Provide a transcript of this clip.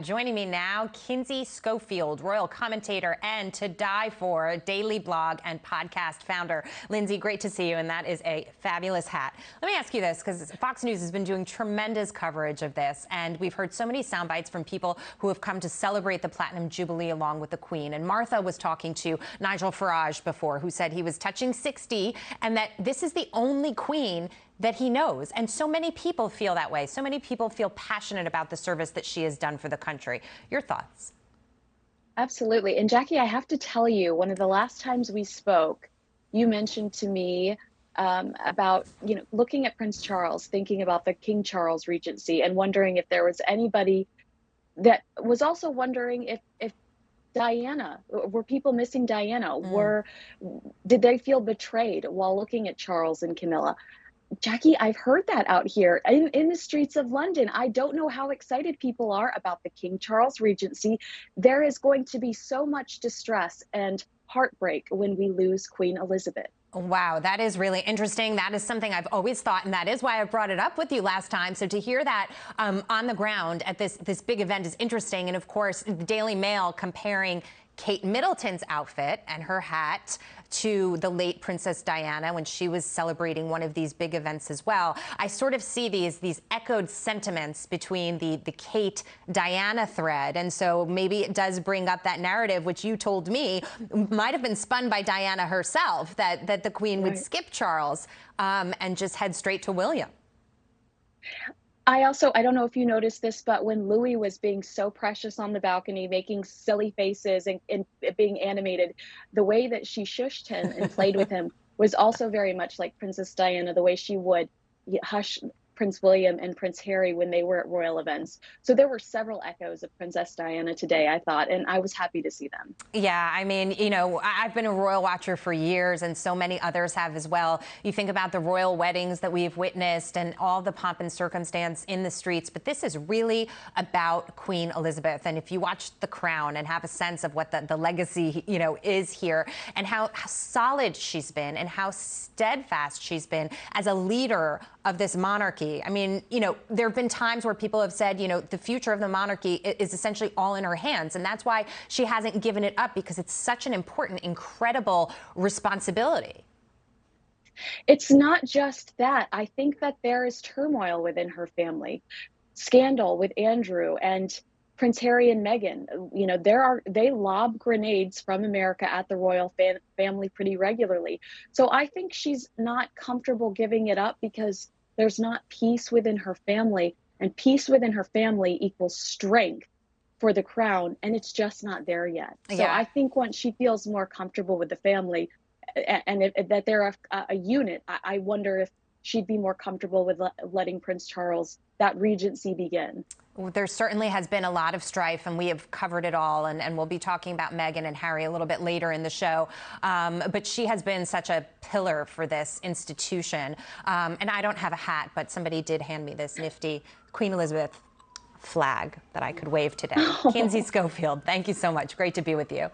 Joining me now, Kinsey Schofield, royal commentator and To Die For daily blog and podcast founder. Lindsay, great to see you, and that is a fabulous hat. Let me ask you this, because Fox News has been doing tremendous coverage of this, and we've heard so many sound bites from people who have come to celebrate the Platinum Jubilee along with the Queen. And Martha was talking to Nigel Farage before, who said he was touching 60, and that this is the only Queen that he knows. And so many people feel that way. So many people feel passionate about the service that she has done for the country. Your thoughts? Absolutely. And Jackie, I have to tell you, one of the last times we spoke, you mentioned to me about, looking at Prince Charles, thinking about the King Charles Regency and wondering if there was anybody that was also wondering if Diana, were people missing Diana? Did they feel betrayed while looking at Charles and Camilla? Jackie, I've heard that out here in the streets of London. I don't know how excited people are about the King Charles Regency. There is going to be so much distress and heartbreak when we lose Queen Elizabeth. Wow, that is really interesting. That is something I've always thought, and that is why I brought it up with you last time. So to hear that on the ground at this big event is interesting. And of course, the Daily Mail comparing Kate Middleton's outfit and her hat to the late Princess Diana when she was celebrating one of these big events as well. I sort of see these echoed sentiments between the Kate Diana thread. And so maybe it does bring up that narrative, which you told me might have been spun by Diana herself, that the Queen would skip Charles and just head straight to William. I don't know if you noticed this, but when Louis was being so precious on the balcony, making silly faces and being animated, the way that she shushed him and played with him was also very much like Princess Diana, the way she would hush Prince William and Prince Harry when they were at royal events. So there were several echoes of Princess Diana today, I thought, and I was happy to see them. Yeah, I mean, I've been a royal watcher for years, and so many others have as well. You think about the royal weddings that we've witnessed and all the pomp and circumstance in the streets, but this is really about Queen Elizabeth. And if you watch The Crown and have a sense of what the legacy, is here, and how solid she's been and how steadfast she's been as a leader of this monarchy. I mean, there have been times where people have said, the future of the monarchy is essentially all in her hands. And that's why she hasn't given it up, because it's such an important, incredible responsibility. It's not just that. I think that there is turmoil within her family, scandal with Andrew and Prince Harry and Meghan. They lob grenades from America at the royal family pretty regularly. So I think she's not comfortable giving it up because there's not peace within her family, and peace within her family equals strength for the crown, and it's just not there yet. So I think once she feels more comfortable with the family and that they're a unit, I wonder if she'd be more comfortable with letting Prince Charles, that regency, begin. There certainly has been a lot of strife, and we have covered it all, and we'll be talking about Meghan and Harry a little bit later in the show. But she has been such a pillar for this institution. And I don't have a hat, but somebody did hand me this nifty Queen Elizabeth flag that I could wave today. Kinsey Schofield, thank you so much. Great to be with you.